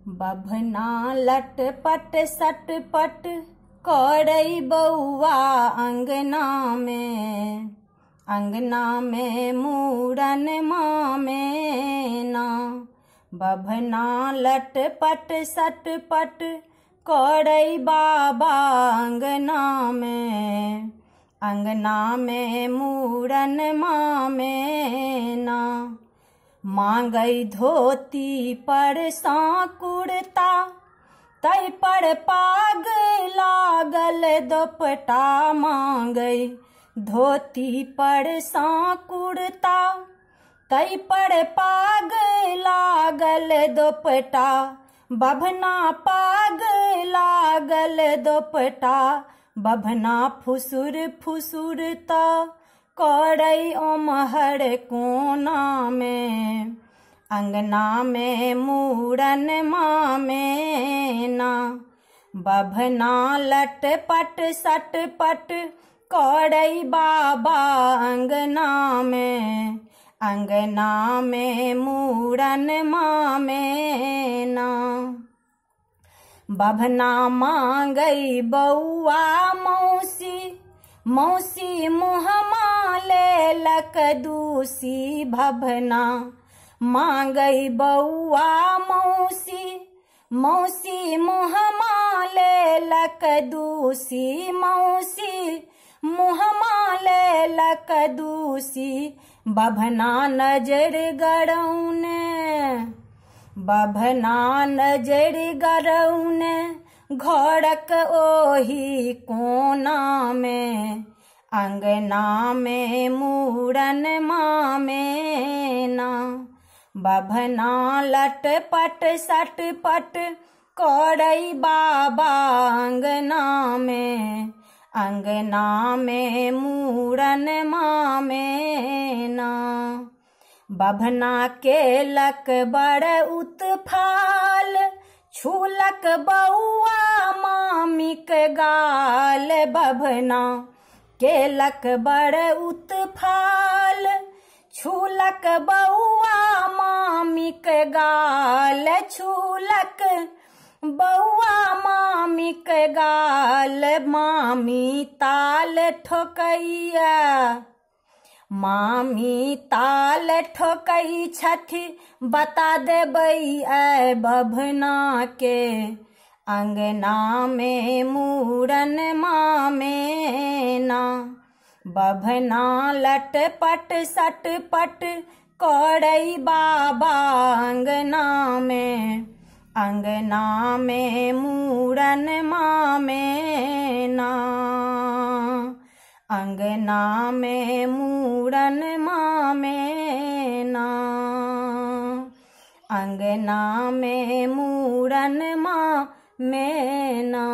बभना लटपट सटपट करई बउआ अंगना में मूरन मामेना। बभना लटपट सटपट करई बाबा अंगना में मूरन मामेना। मांगई धोती पर कुर्ता तई पर पाग लागल दोपटा। मांगई धोती पर कुर्ता तई पर पाग लागल दोपटा। बभना पाग लागल दोपटा। बभना फुसुर फुसुरता करई ओमहर कोना में अंगना में मूरन मामेना। बभना लटपट सटपट करई बाबा अंगना में मूरन मामेना। बभना मांगई बउआ मौसी मुहमा लेलक दूसी। बभना मांगई बउआ मौसी मुहमा लेलक दूसी। मौसी मुहमा लेलक दूसी। बभना नजर गरौने घरक ओही कोना में अंगना में मूरन मामेना। बभना लटपट सटपट करई बाबा अंगना में मूरन मामेना। बभना केलक बड़ उत्फाल छूलक बउआ मामिक गाल। बभना केलक बड़ उत्फाल छूलक बउआ मामिक गाल। छूलक बउआ मामिक गाल। मामी ताल ठोकई छथि बता देबई ऐ बभना के अंगना में मूरन मामेना। बभना लटपट सटपट करई बाबा अंगना में मूरन मामेना। अंगना में मूरन मामेना। अंगना में मूरन मामेना।